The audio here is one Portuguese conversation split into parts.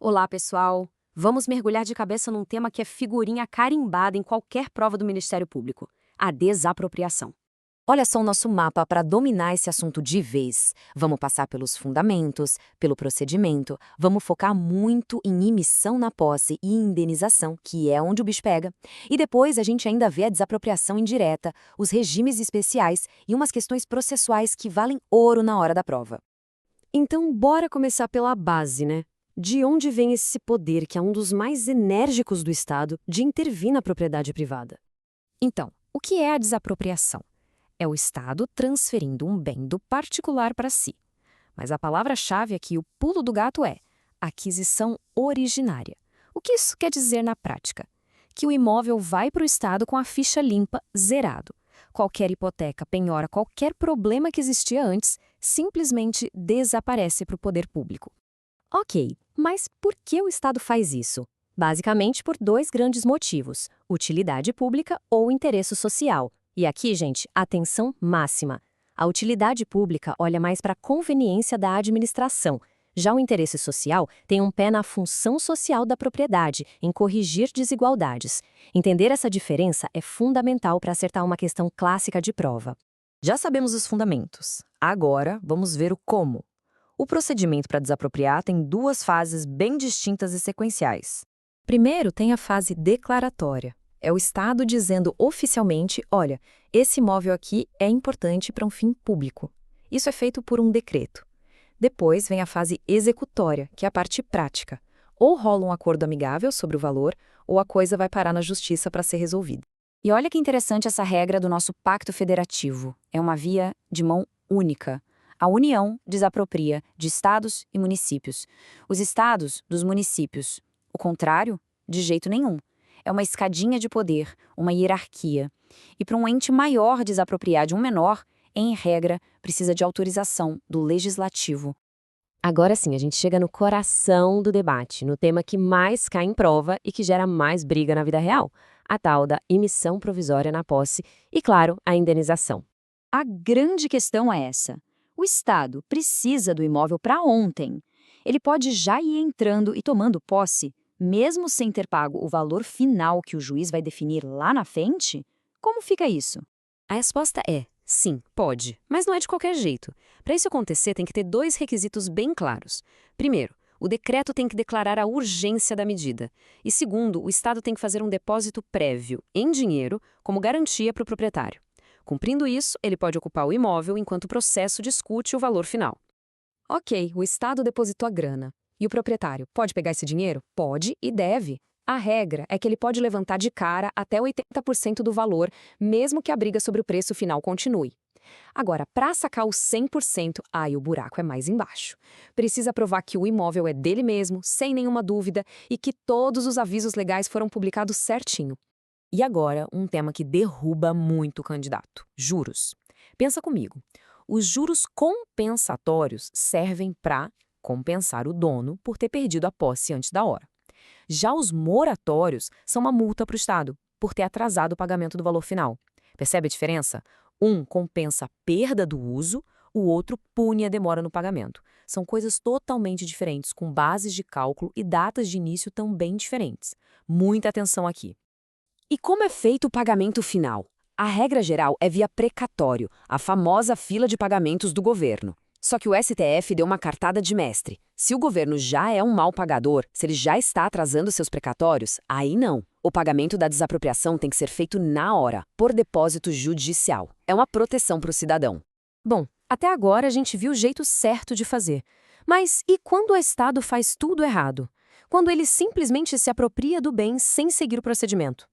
Olá, pessoal! Vamos mergulhar de cabeça num tema que é figurinha carimbada em qualquer prova do Ministério Público: a desapropriação. Olha só o nosso mapa para dominar esse assunto de vez. Vamos passar pelos fundamentos, pelo procedimento, vamos focar muito em emissão na posse e indenização, que é onde o bicho pega. E depois a gente ainda vê a desapropriação indireta, os regimes especiais e umas questões processuais que valem ouro na hora da prova. Então, bora começar pela base, né? De onde vem esse poder, que é um dos mais enérgicos do Estado, de intervir na propriedade privada? Então, o que é a desapropriação? É o Estado transferindo um bem do particular para si. Mas a palavra-chave aqui, o pulo do gato, é aquisição originária. O que isso quer dizer na prática? Que o imóvel vai para o Estado com a ficha limpa, zerado. Qualquer hipoteca, penhora, qualquer problema que existia antes, simplesmente desaparece para o poder público. Ok, mas por que o Estado faz isso? Basicamente por dois grandes motivos: utilidade pública ou interesse social. E aqui, gente, atenção máxima. A utilidade pública olha mais para a conveniência da administração. Já o interesse social tem um pé na função social da propriedade, em corrigir desigualdades. Entender essa diferença é fundamental para acertar uma questão clássica de prova. Já sabemos os fundamentos. Agora, vamos ver o como. O procedimento para desapropriar tem duas fases bem distintas e sequenciais. Primeiro, tem a fase declaratória. É o Estado dizendo oficialmente: olha, esse imóvel aqui é importante para um fim público. Isso é feito por um decreto. Depois vem a fase executória, que é a parte prática. Ou rola um acordo amigável sobre o valor, ou a coisa vai parar na justiça para ser resolvida. E olha que interessante essa regra do nosso pacto federativo. É uma via de mão única. A União desapropria de estados e municípios. Os estados, dos municípios. O contrário, de jeito nenhum. É uma escadinha de poder, uma hierarquia. E para um ente maior desapropriar de um menor, em regra, precisa de autorização do legislativo. Agora sim, a gente chega no coração do debate, no tema que mais cai em prova e que gera mais briga na vida real: a tal da emissão provisória na posse e, claro, a indenização. A grande questão é essa. O Estado precisa do imóvel para ontem. Ele pode já ir entrando e tomando posse, mesmo sem ter pago o valor final que o juiz vai definir lá na frente? Como fica isso? A resposta é sim, pode, mas não é de qualquer jeito. Para isso acontecer, tem que ter dois requisitos bem claros. Primeiro, o decreto tem que declarar a urgência da medida. E segundo, o Estado tem que fazer um depósito prévio, em dinheiro, como garantia para o proprietário. Cumprindo isso, ele pode ocupar o imóvel enquanto o processo discute o valor final. Ok, o Estado depositou a grana. E o proprietário pode pegar esse dinheiro? Pode e deve. A regra é que ele pode levantar de cara até 80% do valor, mesmo que a briga sobre o preço final continue. Agora, para sacar os 100%, aí o buraco é mais embaixo. Precisa provar que o imóvel é dele mesmo, sem nenhuma dúvida, e que todos os avisos legais foram publicados certinho. E agora, um tema que derruba muito o candidato: juros. Pensa comigo. Os juros compensatórios servem para compensar o dono por ter perdido a posse antes da hora. Já os moratórios são uma multa para o Estado, por ter atrasado o pagamento do valor final. Percebe a diferença? Um compensa a perda do uso, o outro pune a demora no pagamento. São coisas totalmente diferentes, com bases de cálculo e datas de início também diferentes. Muita atenção aqui. E como é feito o pagamento final? A regra geral é via precatório, a famosa fila de pagamentos do governo. Só que o STF deu uma cartada de mestre. Se o governo já é um mau pagador, se ele já está atrasando seus precatórios, aí não. O pagamento da desapropriação tem que ser feito na hora, por depósito judicial. É uma proteção para o cidadão. Bom, até agora a gente viu o jeito certo de fazer. Mas e quando o Estado faz tudo errado? Quando ele simplesmente se apropria do bem sem seguir o procedimento?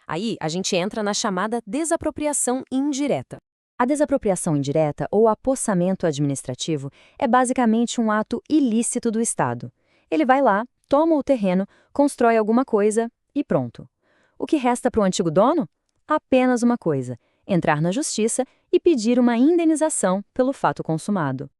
Aí a gente entra na chamada desapropriação indireta. A desapropriação indireta, ou apossamento administrativo, é basicamente um ato ilícito do Estado. Ele vai lá, toma o terreno, constrói alguma coisa e pronto. O que resta para o antigo dono? Apenas uma coisa: entrar na justiça e pedir uma indenização pelo fato consumado.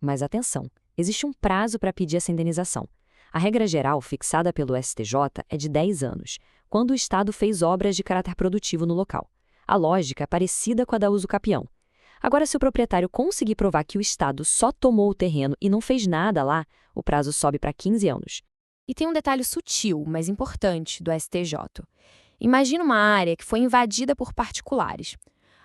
Mas atenção, existe um prazo para pedir essa indenização. A regra geral fixada pelo STJ é de 10 anos, quando o Estado fez obras de caráter produtivo no local. A lógica é parecida com a da uso capião. Agora, se o proprietário conseguir provar que o Estado só tomou o terreno e não fez nada lá, o prazo sobe para 15 anos. E tem um detalhe sutil, mas importante, do STJ. Imagina uma área que foi invadida por particulares.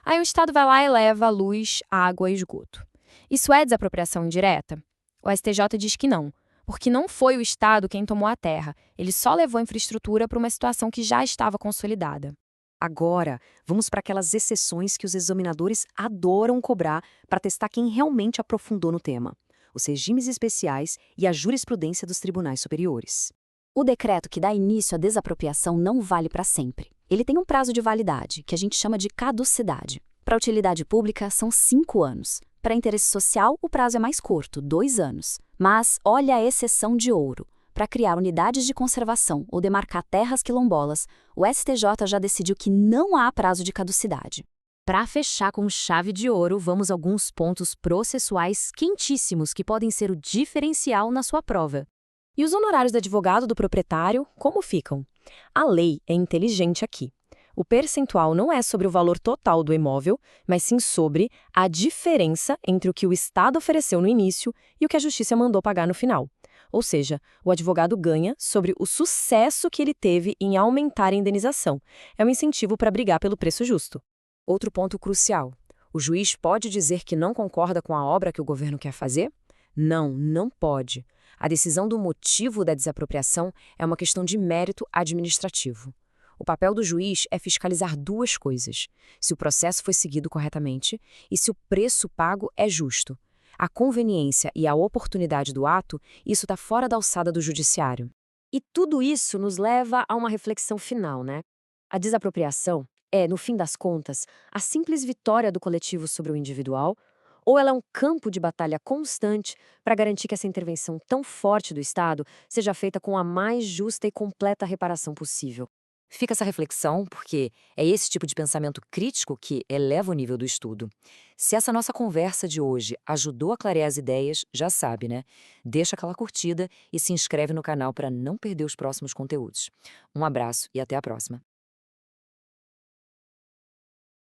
Aí o Estado vai lá e leva luz, água e esgoto. Isso é desapropriação indireta? O STJ diz que não, porque não foi o Estado quem tomou a terra, ele só levou a infraestrutura para uma situação que já estava consolidada. Agora, vamos para aquelas exceções que os examinadores adoram cobrar para testar quem realmente aprofundou no tema: os regimes especiais e a jurisprudência dos tribunais superiores. O decreto que dá início à desapropriação não vale para sempre. Ele tem um prazo de validade, que a gente chama de caducidade. Para utilidade pública, são 5 anos. Para interesse social, o prazo é mais curto, 2 anos. Mas olha a exceção de ouro. Para criar unidades de conservação ou demarcar terras quilombolas, o STJ já decidiu que não há prazo de caducidade. Para fechar com chave de ouro, vamos a alguns pontos processuais quentíssimos que podem ser o diferencial na sua prova. E os honorários do advogado do proprietário, como ficam? A lei é inteligente aqui. O percentual não é sobre o valor total do imóvel, mas sim sobre a diferença entre o que o Estado ofereceu no início e o que a Justiça mandou pagar no final. Ou seja, o advogado ganha sobre o sucesso que ele teve em aumentar a indenização. É um incentivo para brigar pelo preço justo. Outro ponto crucial: o juiz pode dizer que não concorda com a obra que o governo quer fazer? Não, não pode. A decisão do motivo da desapropriação é uma questão de mérito administrativo. O papel do juiz é fiscalizar duas coisas: se o processo foi seguido corretamente e se o preço pago é justo. A conveniência e a oportunidade do ato, isso está fora da alçada do judiciário. E tudo isso nos leva a uma reflexão final, né? A desapropriação é, no fim das contas, a simples vitória do coletivo sobre o individual, ou ela é um campo de batalha constante para garantir que essa intervenção tão forte do Estado seja feita com a mais justa e completa reparação possível? Fica essa reflexão, porque é esse tipo de pensamento crítico que eleva o nível do estudo. Se essa nossa conversa de hoje ajudou a clarear as ideias, já sabe, né? Deixa aquela curtida e se inscreve no canal para não perder os próximos conteúdos. Um abraço e até a próxima.